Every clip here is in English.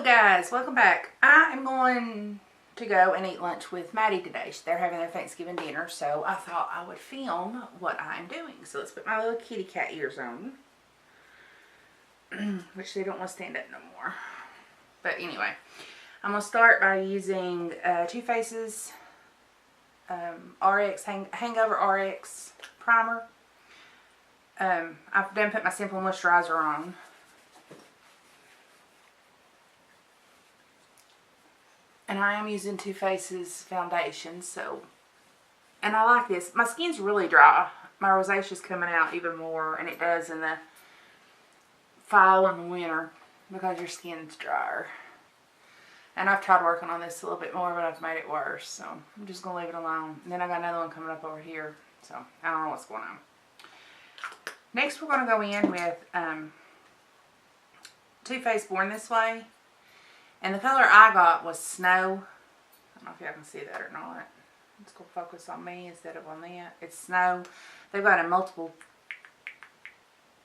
guys, welcome back. I am going to go and eat lunch with Maddie today. They're having their Thanksgiving dinner, so I thought I would film what I'm doing. So let's put my little kitty cat ears on, which they don't want to stand up no more. But anyway, I'm going to start by using Too Faced's RX Hangover RX primer. I've done put my Simple Moisturizer on. And I am using Too Faced's foundation, so, and I like this. My skin's really dry. My rosacea's coming out even more, and it does in the fall and winter because your skin's drier. And I've tried working on this a little bit more, but I've made it worse, so I'm just going to leave it alone. And then I got another one coming up over here, so I don't know what's going on. Next, we're going to go in with Too Faced Born This Way. And the color I got was Snow. I don't know if y'all can see that or not. It's going to focus on me instead of on that. It's Snow. They've got a multiple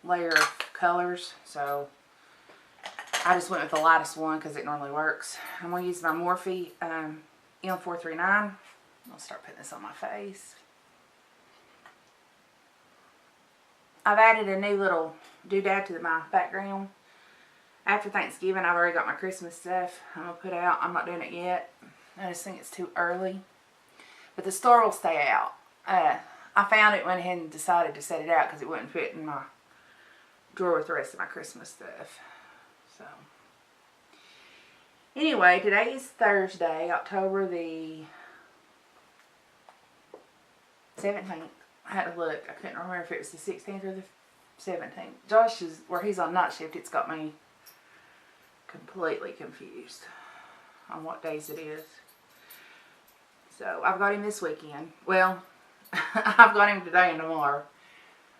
layer of colors. So I just went with the lightest one because it normally works. I'm going to use my Morphe M439. I'll start putting this on my face. I've added a new little doodad to my background. After Thanksgiving, I've already got my Christmas stuff I'm going to put out. I'm not doing it yet. I just think it's too early. But the store will stay out. I found it, went ahead and decided to set it out because it wouldn't fit in my drawer with the rest of my Christmas stuff. So, anyway, today is Thursday, October the 17th. I had to look. I couldn't remember if it was the 16th or the 17th. Josh is, where he's on night shift, it's got me completely confused on what days it is. So I've got him this weekend. Well, I've got him today and tomorrow.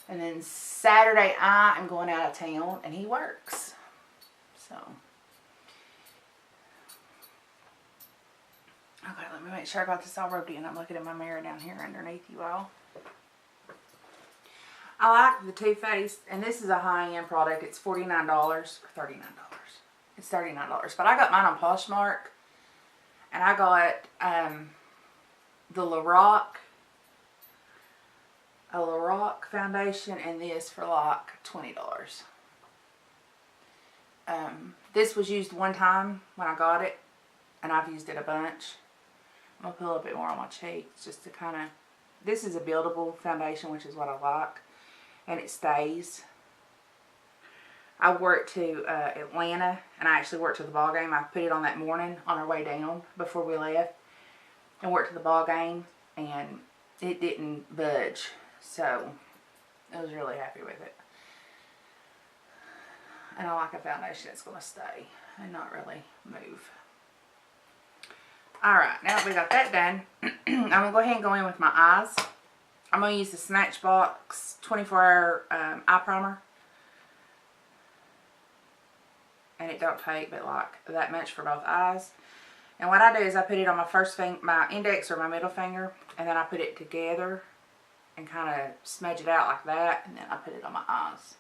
And then Saturday I am going out of town and he works. So. Okay, let me make sure I got this all rubbed in. I'm looking at my mirror down here underneath you all. I like the Too Faced, and this is a high-end product. It's $49 or $39. It's $39, but I got mine on Poshmark, and I got the Lorac foundation, and this for like $20. This was used one time when I got it, and I've used it a bunch. I'm gonna put a little bit more on my cheeks just to kind of. This is a buildable foundation, which is what I like, and it stays. I worked to Atlanta, and I actually worked to the ball game. I put it on that morning on our way down before we left, and worked to the ball game, and it didn't budge. So I was really happy with it. And I like a foundation that's going to stay and not really move. Alright, now that we got that done, I'm going to go ahead and go in with my eyes. I'm going to use the Smashbox 24-hour eye primer. And it don't take but like that much for both eyes. And what I do is I put it on my first finger, my index or my middle finger, and then I put it together and kind of smudge it out like that, and then I put it on my eyes.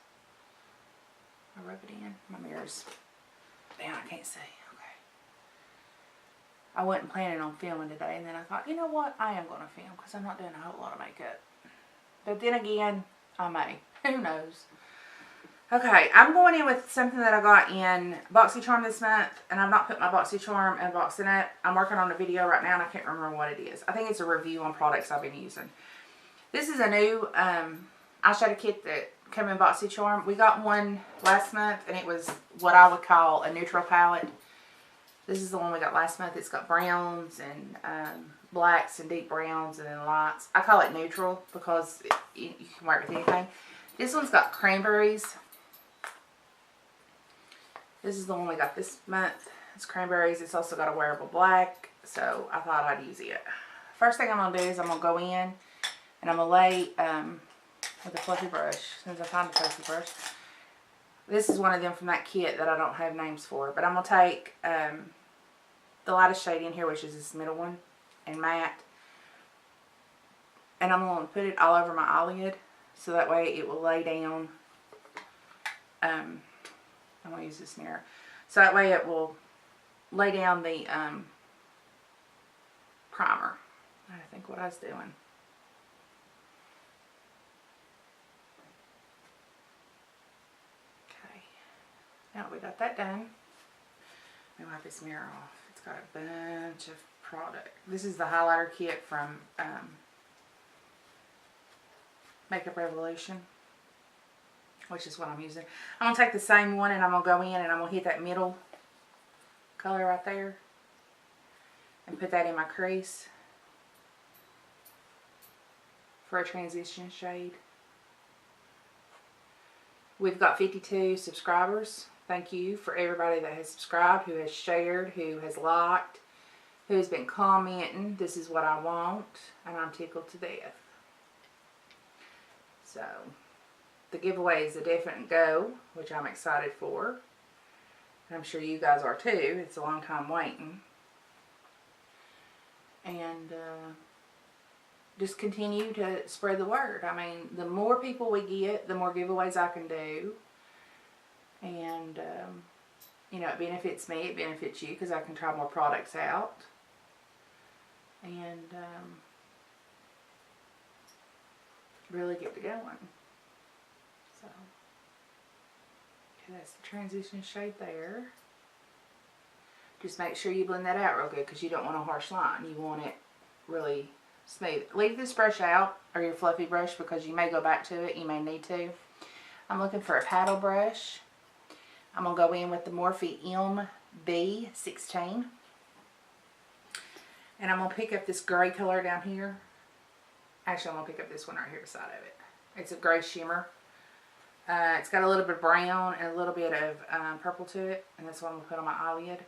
I rub it in. My mirror's down, I can't see. Okay. I wasn't planning on filming today, and then I thought, you know what, I am going to film because I'm not doing a whole lot of makeup. But then again, I may. Who knows? Okay, I'm going in with something that I got in BoxyCharm this month, and I've not put my BoxyCharm unboxing it. I'm working on a video right now, and I can't remember what it is. I think it's a review on products I've been using. This is a new eyeshadow kit that came in BoxyCharm. We got one last month, and it was what I would call a neutral palette. This is the one we got last month. It's got browns and blacks and deep browns and then lights. I call it neutral because you can work with anything. This one's got cranberries. This is the one we got this month. It's cranberries. It's also got a wearable black, so I thought I'd use it. First thing I'm going to do is I'm going to go in and I'm going to lay with a fluffy brush, as soon as I find a fluffy brush. This is one of them from that kit that I don't have names for, but I'm going to take the lightest shade in here, which is this middle one, and matte, and I'm going to put it all over my eyelid, so that way it will lay down. I'm going to use this mirror. So that way it will lay down the primer. I think what I was doing. Okay, now we got that done. Let me wipe this mirror off. It's got a bunch of product. This is the highlighter kit from Makeup Revolution, which is what I'm using. I'm going to take the same one and I'm going to go in and I'm going to hit that middle color right there and put that in my crease for a transition shade. We've got 52 subscribers. Thank you for everybody that has subscribed, who has shared, who has liked, who has been commenting. This is what I want, and I'm tickled to death. So, the giveaway is a definite go, which I'm excited for. And I'm sure you guys are too. It's a long time waiting. And just continue to spread the word. I mean, the more people we get, the more giveaways I can do. And, you know, it benefits me, it benefits you, because I can try more products out. And really get to going. So, okay, that's the transition shade there. Just make sure you blend that out real good, because you don't want a harsh line. You want it really smooth. Leave this brush out, or your fluffy brush, because you may go back to it. You may need to. I'm looking for a paddle brush. I'm going to go in with the Morphe MB16. And I'm going to pick up this gray color down here. Actually, I'm going to pick up this one right here beside of it. It's a gray shimmer. It's got a little bit of brown and a little bit of purple to it. And that's what I'm going to put on my eyelid.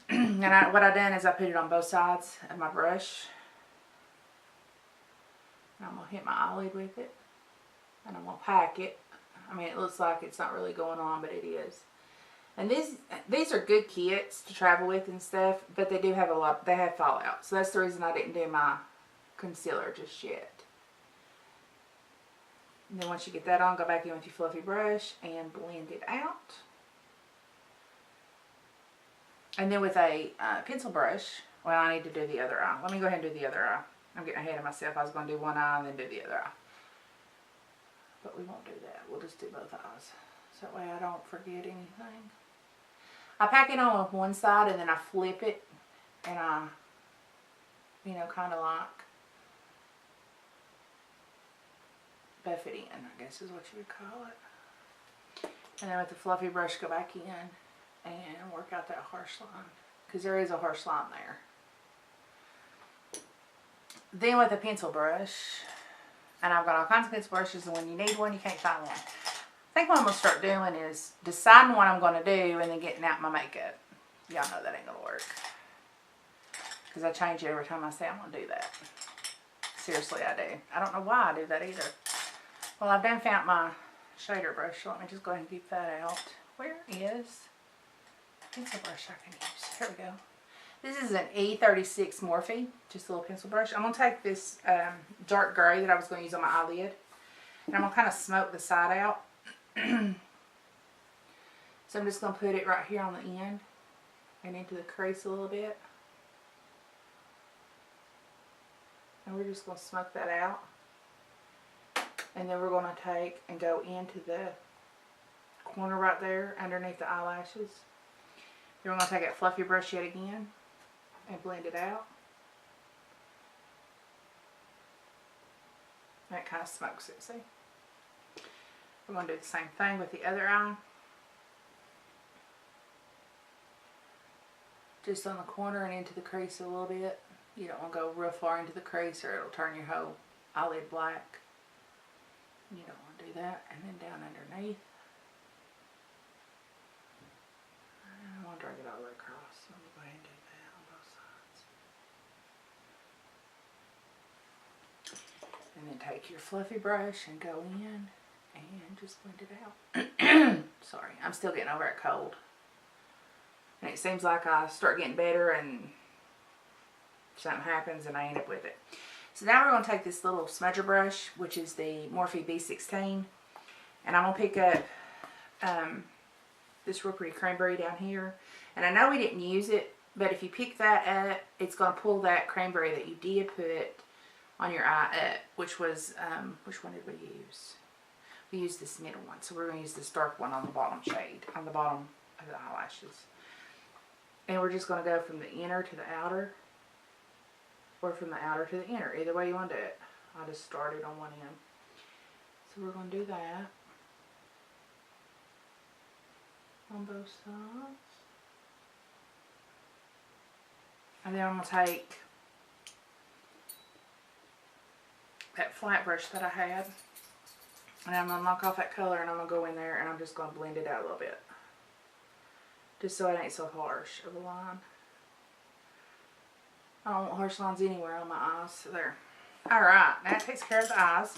And what I've done is I put it on both sides of my brush. And I'm going to hit my eyelid with it. And I'm going to pack it. I mean, it looks like it's not really going on, but it is. And these are good kits to travel with and stuff, but they do have a lot, they have fallout. So that's the reason I didn't do my concealer just yet. And then once you get that on, go back in with your fluffy brush and blend it out. And then with a pencil brush, well, I need to do the other eye. Let me go ahead and do the other eye. I'm getting ahead of myself. I was going to do one eye and then do the other eye. But we won't do that. We'll just do both eyes. So that way I don't forget anything. I pack it on with one side and then I flip it. And I, you know, kind of like buff it in, I guess is what you would call it. And then with the fluffy brush, go back in and work out that harsh line. Because there is a harsh line there. Then with a pencil brush, and I've got all kinds of pencil brushes, and when you need one, you can't find one. I think what I'm going to start doing is deciding what I'm going to do and then getting out my makeup. Y'all know that ain't going to work. Because I change it every time I say I'm going to do that. Seriously, I do. I don't know why I do that either. Well, I've done found my shader brush, so let me just go ahead and get that out. Where is the pencil brush I can use? Here we go. This is an E36 Morphe, just a little pencil brush. I'm going to take this dark gray that I was going to use on my eyelid, and I'm going to kind of smoke the side out. So I'm just going to put it right here on the end and into the crease a little bit. And we're just going to smoke that out. And then we're going to take and go into the corner right there underneath the eyelashes. Then we're going to take that fluffy brush yet again and blend it out. That kind of smokes it, see? We're going to do the same thing with the other eye. Just on the corner and into the crease a little bit. You don't want to go real far into the crease or it'll turn your whole eyelid black. You don't want to do that. And then down underneath. I want to drag it all the way across. Let me go ahead and do that on both sides. And then take your fluffy brush and go in and just blend it out. Sorry, I'm still getting over it cold. And it seems like I start getting better and something happens and I end up with it. So now we're going to take this little smudger brush, which is the Morphe B16. And I'm going to pick up this real pretty cranberry down here. And I know we didn't use it, but if you pick that up, it's going to pull that cranberry that you did put on your eye up, which was, which one did we use? We used this middle one, so we're going to use this dark one on the bottom shade, on the bottom of the eyelashes. And we're just going to go from the inner to the outer, or from the outer to the inner, either way you want to do it. I just started on one end. So we're going to do that on both sides. And then I'm going to take that flat brush that I had, and I'm going to knock off that color, and I'm going to go in there and I'm just going to blend it out a little bit. Just so it ain't so harsh of a line. I don't want harsh lines anywhere on my eyes, so there. Alright, now that takes care of the eyes.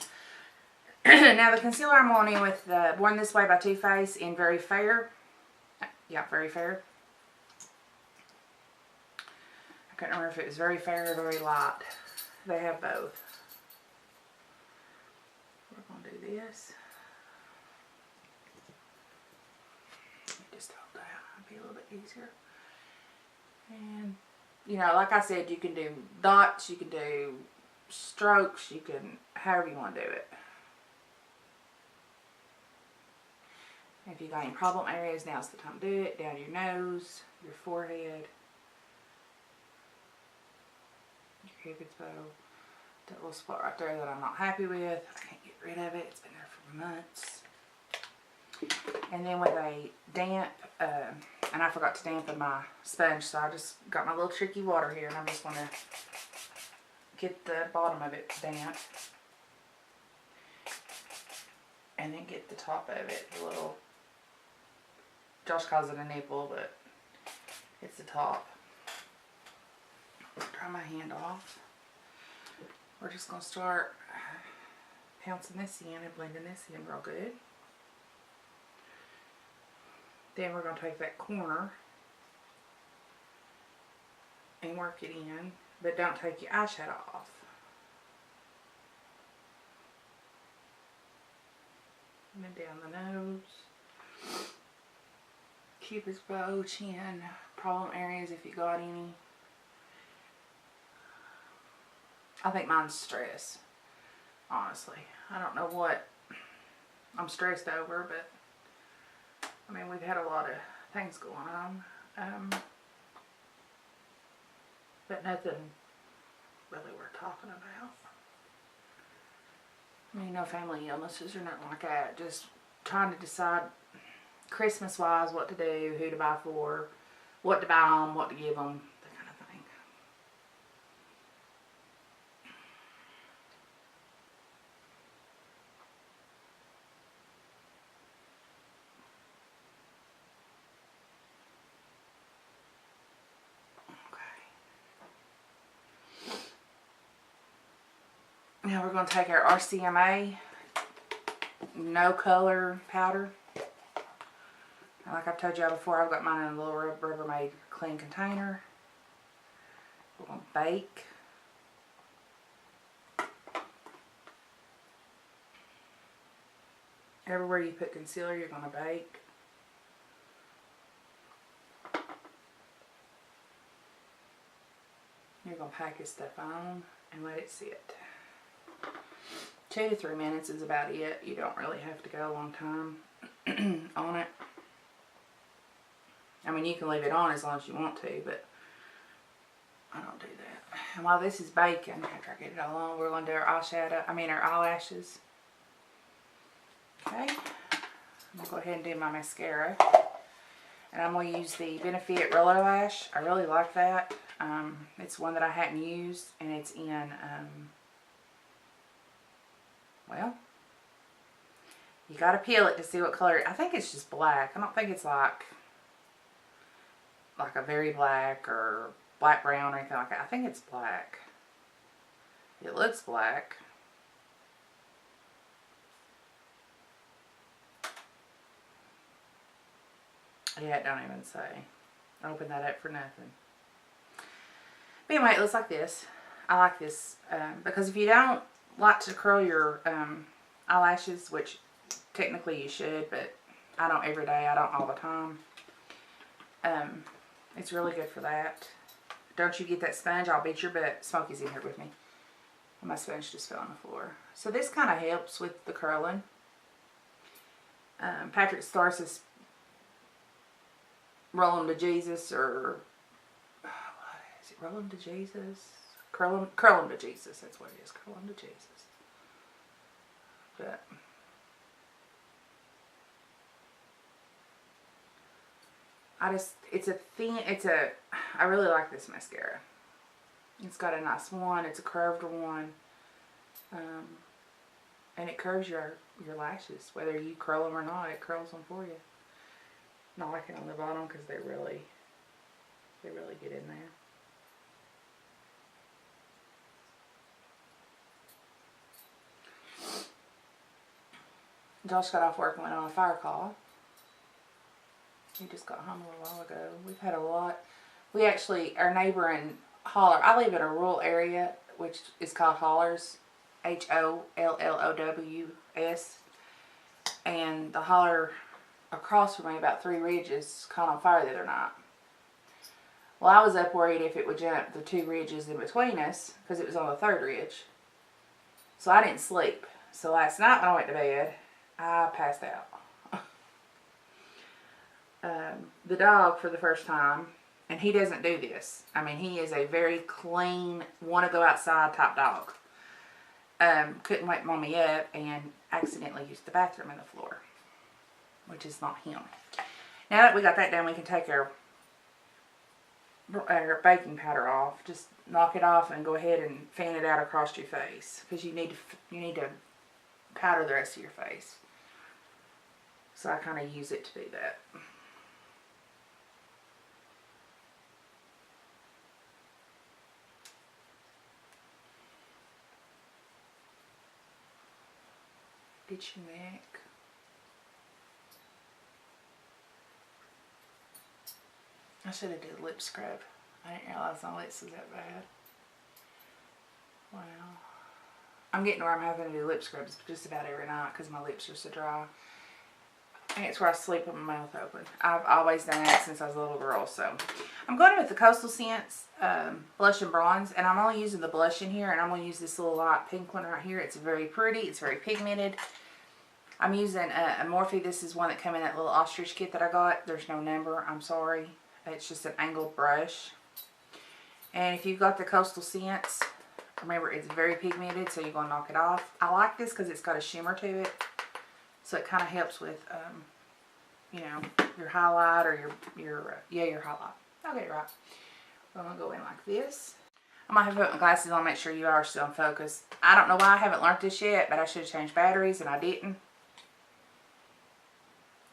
Now the concealer I'm going in with the Born This Way by Too Faced in Very Fair. Yeah, Very Fair. I couldn't remember if it was Very Fair or Very Light. They have both. We're going to do this. Let me just hold that. It'll be a little bit easier. And, you know, like I said, you can do dots, you can do strokes, you can, however you want to do it. If you got any problem areas, now's the time to do it. Down your nose, your forehead, your cupid's bow. That little spot right there that I'm not happy with. I can't get rid of it. It's been there for months. And then with a damp, and I forgot to dampen my sponge, so I just got my little tricky water here, and I'm just going to get the bottom of it damp. And then get the top of it a little, Josh calls it a nipple, but it's the top. Dry my hand off. We're just going to start pouncing this in and blending this in real good. Then we're going to take that corner and work it in, but don't take your eyeshadow off. And then down the nose, cupid's bow, chin, problem areas if you got any. I think mine's stress, honestly. I don't know what I'm stressed over, but I mean, we've had a lot of things going on, but nothing really worth talking about. I mean, no family illnesses or nothing like that. Just trying to decide Christmas-wise what to do, who to buy for, what to buy them, what to give them, that kind of thing. Now we're going to take our RCMA no color powder. And like I've told y'all before, I've got mine in a little Rubbermaid clean container. We're going to bake. Everywhere you put concealer, you're going to bake. You're going to pack this stuff on and let it sit. 2 to 3 minutes is about it. You don't really have to go a long time on it. I mean, you can leave it on as long as you want to, but I don't do that. And while this is baking, after I get it all on, we're going to do our eyeshadow, our eyelashes. Okay. I'm going to go ahead and do my mascara. And I'm going to use the Benefit Roller Lash. I really like that. It's one that I hadn't used, and it's in, well, you got to peel it to see what color. I think it's just black. I don't think it's like a very black or black brown or anything like that. I think it's black. It looks black. Yeah, it don't even say. Open that up for nothing. But anyway, it looks like this. I like this because if you don't like to curl your eyelashes, which technically you should, but I don't every day. I don't all the time. It's really good for that. Don't you get that sponge? I'll beat your butt. Smokey's in here with me. And my sponge just fell on the floor. So this kind of helps with the curling. Patrick Star says, roll them to Jesus, or what is it? Roll them to Jesus? Curl them to Jesus. That's what it is. Curl them to Jesus. But I really like this mascara. It's got a nice one. It's a curved one. And it curves your lashes. Whether you curl them or not, it curls them for you. Not like it on the bottom because they really get in there. Josh got off work and went on a fire call. He just got home a little while ago. We've had a lot. We actually, our neighbor in Holler, I live in a rural area, which is called Hollers, Hollow's. And the holler across from me, about 3 ridges, caught on fire the other night. Well, I was up worried if it would jump the 2 ridges in between us, because it was on the 3rd ridge. So I didn't sleep. So last night when I went to bed, I passed out. The dog, for the first time, and he doesn't do this. I mean, he is a very clean, want to go outside type dog. Couldn't wake mommy up and accidentally used the bathroom in the floor, which is not him. Now that we got that done, we can take our baking powder off. Just knock it off and go ahead and fan it out across your face, because you need to powder the rest of your face. So I kind of use it to do that. Get your neck. I should have did a lip scrub. I didn't realize my lips was that bad. Wow. I'm getting where I'm having to do lip scrubs just about every night because my lips are so dry. And it's where I sleep with my mouth open. I've always done that since I was a little girl. So I'm going with the Coastal Scents Blush and Bronze. And I'm only using the blush in here. And I'm going to use this little light pink one right here. It's very pretty. It's very pigmented. I'm using a Morphe. This is one that came in that little ostrich kit that I got. There's no number. I'm sorry. It's just an angled brush. And if you've got the Coastal Scents, remember it's very pigmented, so you're going to knock it off. I like this because it's got a shimmer to it. So it kind of helps with, you know, your highlight or your highlight. I'll get it right. I'm going to go in like this. I might have to put my glasses on, make sure you are still in focus. I don't know why I haven't learned this yet, but I should have changed batteries and I didn't.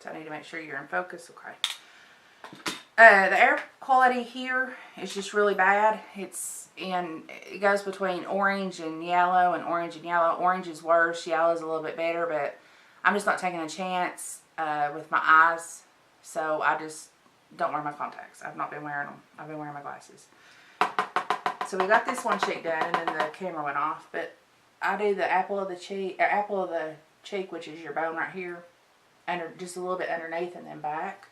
So I need to make sure you're in focus. Okay. The air quality here is just really bad. It goes between orange and yellow and orange and yellow. Orange is worse. Yellow is a little bit better, but I'm just not taking a chance with my eyes. So I just don't wear my contacts. I've not been wearing them. I've been wearing my glasses. So we got this one cheek done, and then the camera went off. But I do the apple of the cheek, which is your bone right here, under just a little bit underneath and then back.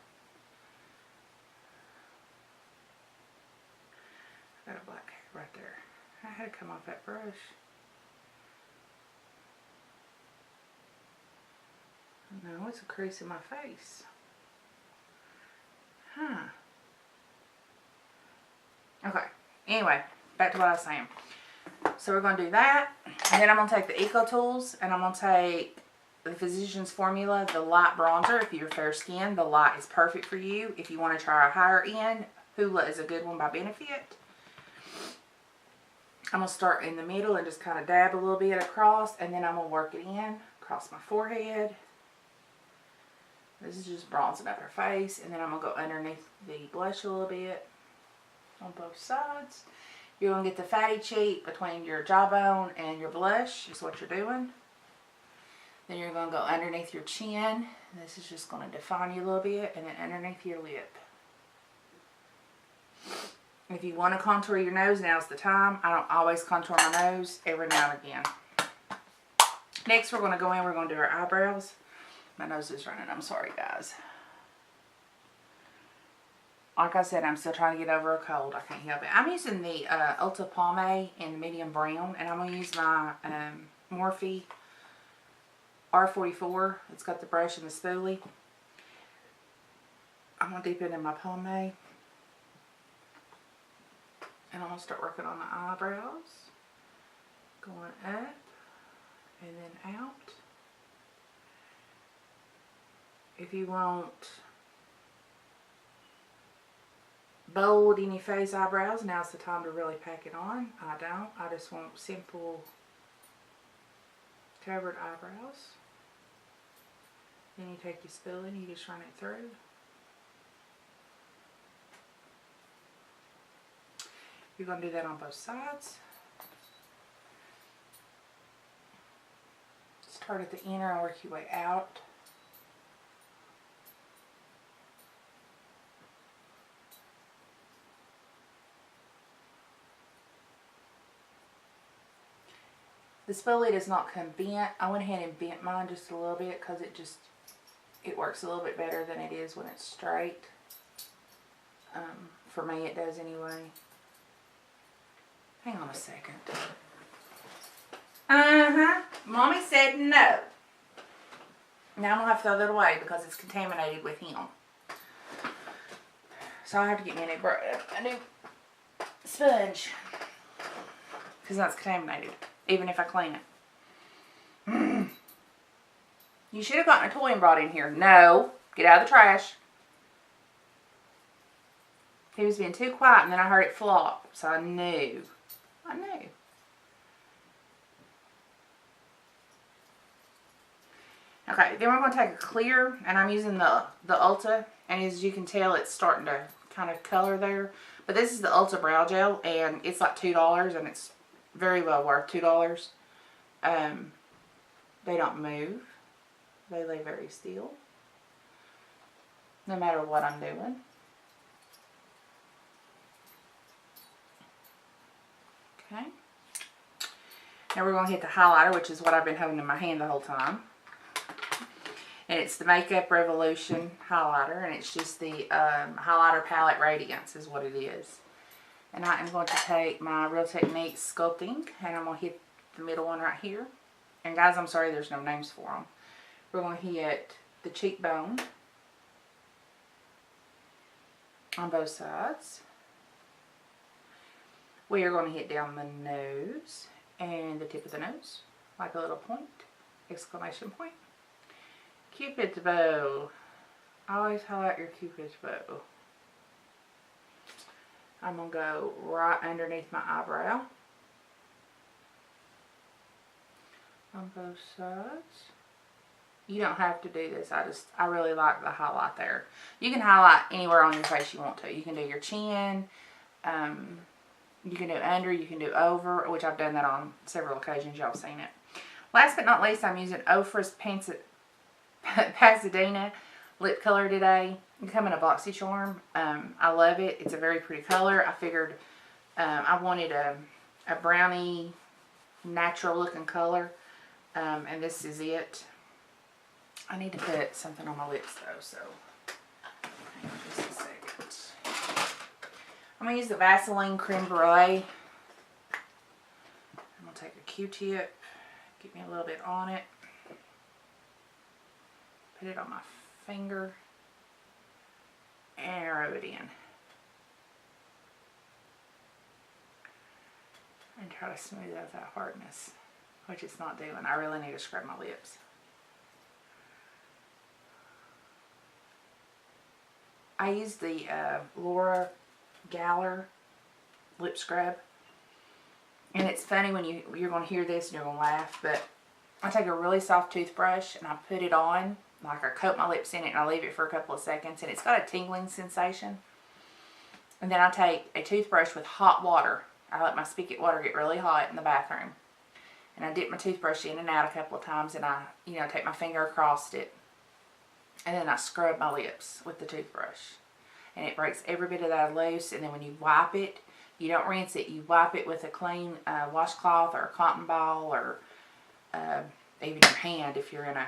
Got a black hair right there. I had to come off that brush. No, it's a crease in my face. Huh. Okay. Anyway, back to what I was saying. So we're going to do that. And then I'm going to take the Eco Tools and I'm going to take the Physicians Formula, the light bronzer. If you're fair skinned, the light is perfect for you. If you want to try a higher end, Hoola is a good one by Benefit. I'm going to start in the middle and just kind of dab a little bit across, and then I'm going to work it in across my forehead. This is just bronzing up her face, and then I'm going to go underneath the blush a little bit on both sides. You're going to get the fatty cheek between your jawbone and your blush is what you're doing. Then you're going to go underneath your chin. This is just going to define you a little bit, and then underneath your lip. If you want to contour your nose, now's the time. I don't always contour my nose, every now and again. Next, we're going to go in, we're going to do our eyebrows. My nose is running. I'm sorry, guys. Like I said, I'm still trying to get over a cold. I can't help it. I'm using the Ulta Pomade in medium brown, and I'm going to use my Morphe R44. It's got the brush and the spoolie. I'm going to dip it in my pomade. And I'm going to start working on the eyebrows. Going up and then out. If you want bold in your face eyebrows, now's the time to really pack it on. I don't. I just want simple covered eyebrows. Then you take your spoolie and you just run it through. You're going to do that on both sides. Start at the inner and work your way out. The spoolie does not come bent. I went ahead and bent mine just a little bit because it works a little bit better than it is when it's straight. For me it does anyway. Hang on a second. Mommy said no. Now I'm going to have to throw that away because it's contaminated with him. So I have to get me a new sponge. Because that's contaminated. Even if I clean it. You should have gotten a toy and brought in here. No. Get out of the trash. He was being too quiet and then I heard it flop. So I knew. I knew. Okay, then we're going to take a clear, and I'm using the Ulta, and as you can tell, it's starting to kind of color there. But this is the Ulta Brow Gel, and it's like $2, and it's very well worth $2. They don't move. They lay very still, no matter what I'm doing. Okay. Now we're going to hit the highlighter, which is what I've been holding in my hand the whole time. And it's the Makeup Revolution highlighter, and it's just the highlighter palette Radiance is what it is. And I am going to take my Real Techniques Sculpting, and I'm going to hit the middle one right here. And guys, I'm sorry there's no names for them. We're going to hit the cheekbone on both sides. We are going to hit down the nose and the tip of the nose, like a little point, exclamation point. Cupid's bow. Always highlight your Cupid's bow. I'm going to go right underneath my eyebrow on both sides. You don't have to do this. I really like the highlight there. You can highlight anywhere on your face you want to. You can do your chin. You can do under. You can do over, which I've done that on several occasions. Y'all have seen it. Last but not least, I'm using Ofra's Pasadena lip color today. It comes in a BoxyCharm. I love it. It's a very pretty color. I figured I wanted a brownie, natural looking color. And this is it. I need to put something on my lips though, so hang on just a second. I'm going to use the Vaseline Creme Brulee. I'm going to take a Q-tip, get me a little bit on it. Put it on my finger and rub it in. And try to smooth out that hardness, which it's not doing. I really need to scrub my lips. I use the Laura Geller lip scrub. And it's funny when you're going to hear this and you're going to laugh, but I take a really soft toothbrush and I put it on. Like I coat my lips in it and I leave it for a couple of seconds and it's got a tingling sensation. And then I take a toothbrush with hot water. I let my spigot water get really hot in the bathroom. And I dip my toothbrush in and out a couple of times and I, take my finger across it. And then I scrub my lips with the toothbrush. And it breaks every bit of that loose. And then when you wipe it, you don't rinse it. You wipe it with a clean washcloth or a cotton ball or even your hand if you're in a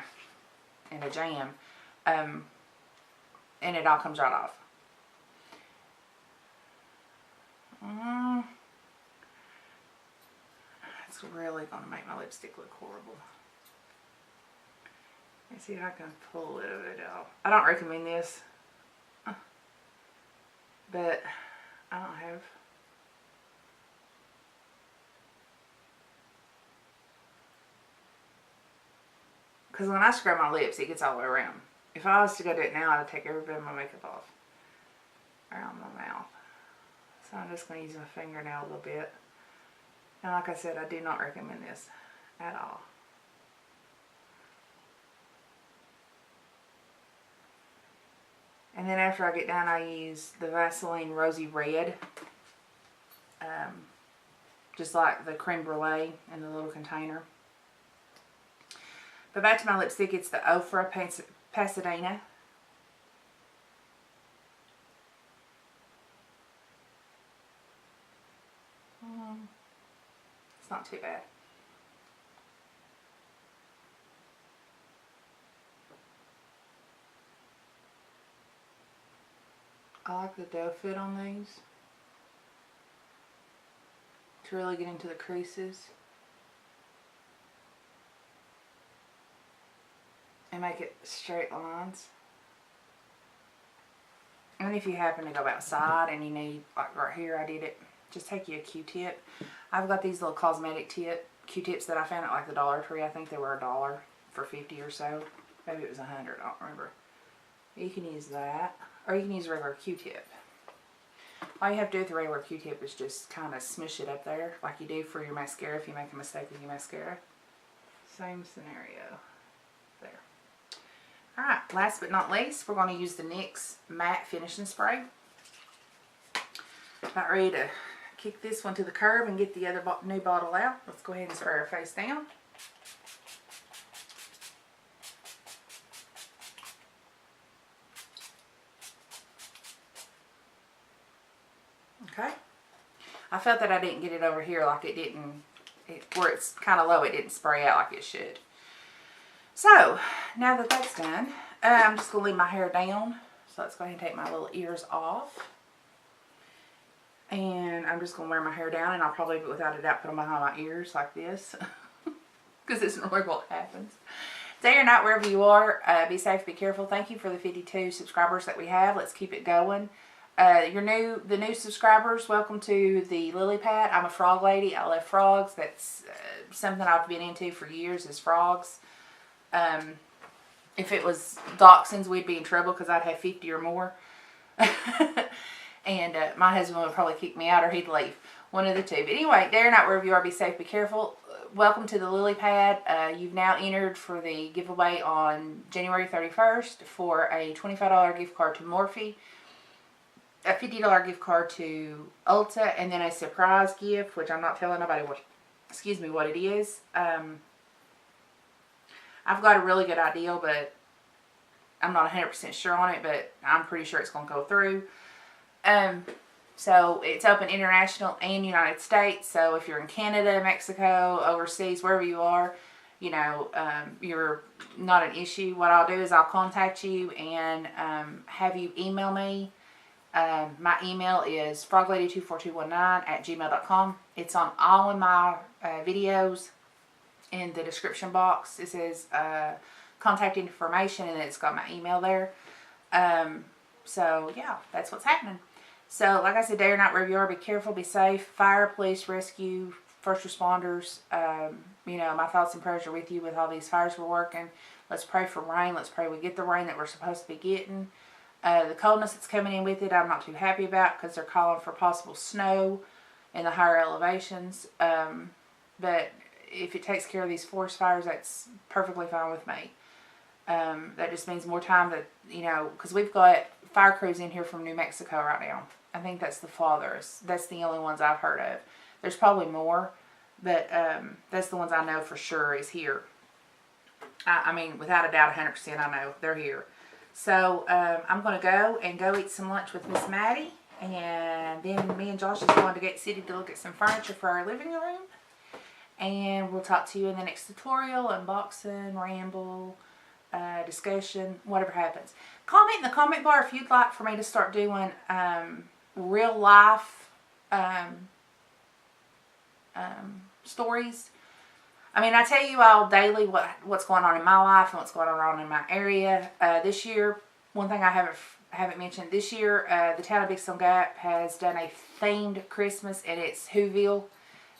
in a jam. And it all comes right off. It's really going to make my lipstick look horrible. Let's see if I can pull it out. I don't recommend this, but I don't have. Because when I scrub my lips, it gets all the way around. If I was to go do it now, I'd take every bit of my makeup off around my mouth. So I'm just going to use my fingernail a little bit. And like I said, I do not recommend this at all. And then after I get done, I use the Vaseline Rosy Red. Just like the creme brulee in the little container. But back to my lipstick, it's the Ofra Pasadena. It's not too bad. I like the doe foot on these to really get into the creases and make it straight lines. And if you happen to go outside and you need, like right here I did it, just take you a Q-tip. I've got these little cosmetic Q-tips that I found at like the Dollar Tree. I think they were $1 for 50 or so. Maybe it was 100, I don't remember. You can use that, or you can use a regular Q-tip. All you have to do with the regular Q-tip is just kind of smush it up there like you do for your mascara if you make a mistake with your mascara. Same scenario there. Alright, last but not least, we're going to use the NYX Matte Finishing Spray. About ready to kick this one to the curb and get the other new bottle out. Let's go ahead and spray our face down. Okay. I felt that I didn't get it over here like it didn't, where it's kind of low, it didn't spray out like it should. So, now that that's done, I'm just going to leave my hair down. So let's go ahead and take my little ears off. And I'm just going to wear my hair down, and I'll probably, without a doubt, put them behind my ears like this. Because it's normally what happens. Day or night, wherever you are, be safe, be careful. Thank you for the 52 subscribers that we have. Let's keep it going. The new subscribers, welcome to the lily pad. I'm a frog lady. I love frogs. That's something I've been into for years, is frogs. If it was dachshunds, we'd be in trouble because I'd have 50 or more. And my husband would probably kick me out, or he'd leave. One of the two. But anyway, day or night, wherever you are, be safe, be careful. Welcome to the lily pad. You've now entered for the giveaway on January 31st for a $25 gift card to Morphe, a $50 gift card to Ulta, and then a surprise gift, which I'm not telling nobody what it is. I've got a really good idea, but I'm not 100% sure on it, but I'm pretty sure it's going to go through. So it's open international and United States. So if you're in Canada, Mexico, overseas, wherever you are, you know, you're not an issue. What I'll do is I'll contact you and have you email me. My email is froglady24219@gmail.com. It's on all of my videos. In the description box, it says contact information, and it's got my email there. So yeah, that's what's happening. So like I said, day or night, wherever you are, be careful, be safe. Fire, police, rescue, first responders, you know, my thoughts and prayers are with you with all these fires we're working. Let's pray for rain. Let's pray we get the rain that we're supposed to be getting. The coldness that's coming in with it, I'm not too happy about, because they're calling for possible snow in the higher elevations. But if it takes care of these forest fires, that's perfectly fine with me. That just means more time that, you know, because we've got fire crews in here from New Mexico right now. I think that's the farthest. That's the only ones I've heard of. There's probably more, but that's the ones I know for sure is here. I mean, without a doubt, 100% I know they're here. So I'm going to go eat some lunch with Miss Maddie, and then me and Josh is going to get City to look at some furniture for our living room. And we'll talk to you in the next tutorial, unboxing, ramble, discussion, whatever happens. Comment in the comment bar if you'd like for me to start doing real life stories. I mean, I tell you all daily what's going on in my life and what's going on in my area. This year, one thing I haven't mentioned, this year the town of Big Stone Gap has done a themed Christmas, and it's Whoville,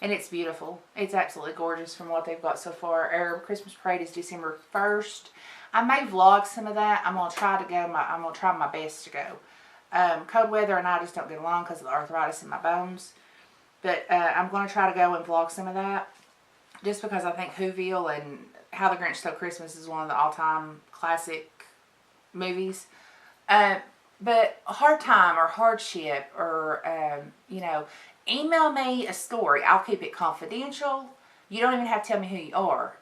and it's beautiful. It's absolutely gorgeous from what they've got so far. Our Christmas parade is December 1st. I may vlog some of that. I'm gonna try to go. I'm gonna try my best to go. Cold weather and I just don't get along because of the arthritis in my bones. But I'm gonna try to go and vlog some of that, just because I think Whoville and How the Grinch Stole Christmas is one of the all-time classic movies. But hard time or hardship or you know, email me a story. I'll keep it confidential. You don't even have to tell me who you are.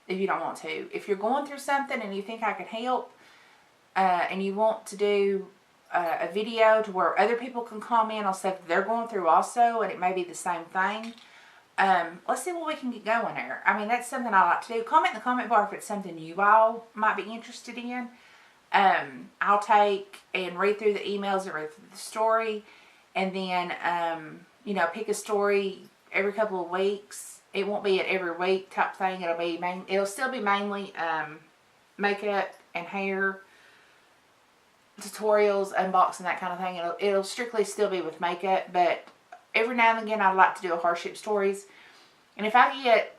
If you don't want to. If you're going through something and you think I can help, and you want to do a video to where other people can comment on stuff they're going through also, and it may be the same thing, let's see what we can get going there. I mean, that's something I like to do. Comment in the comment bar if it's something you all might be interested in. I'll take and read through the emails and read through the story, and then you know, pick a story every couple of weeks. It won't be an every week type thing. It'll still be mainly makeup and hair tutorials, unboxing, that kind of thing. It'll strictly still be with makeup, but every now and again I'd like to do a hardship stories. And if I get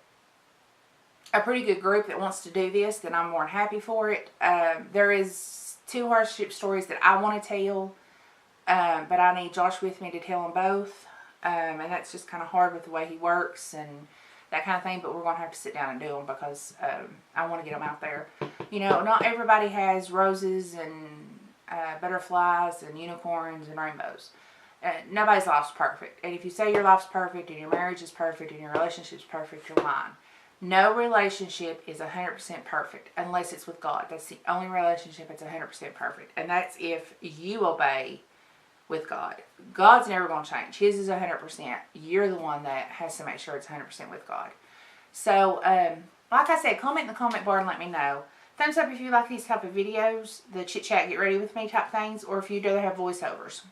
a pretty good group that wants to do this, then I'm more than happy for it. There is 2 hardship stories that I want to tell, but I need Josh with me to tell them both. And that's just kind of hard with the way he works and that kind of thing, but we're going to have to sit down and do them because I want to get them out there. You know, not everybody has roses and butterflies and unicorns and rainbows. Nobody's life's perfect. And if you say your life's perfect and your marriage is perfect and your relationship's perfect, you're lying. No relationship is 100% perfect unless it's with God. That's the only relationship that's 100% perfect. And that's if you obey with God. God's never going to change. His is 100%. You're the one that has to make sure it's 100% with God. So, like I said, comment in the comment bar and let me know. Thumbs up if you like these type of videos, the chit chat, get ready with me type things, or if you'd rather have voiceovers.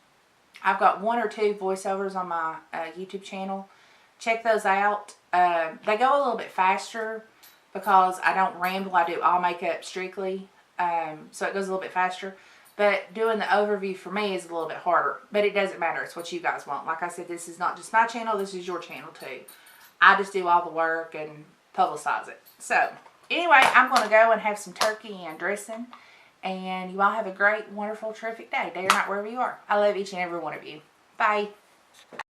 I've got 1 or 2 voiceovers on my YouTube channel. Check those out. They go a little bit faster because I don't ramble. I do all makeup strictly. So it goes a little bit faster. But doing the overview for me is a little bit harder. But it doesn't matter. It's what you guys want. Like I said, this is not just my channel. This is your channel too. I just do all the work and publicize it. So, anyway, I'm going to go and have some turkey and dressing. And you all have a great, wonderful, terrific day. Day or night, wherever you are. I love each and every one of you. Bye.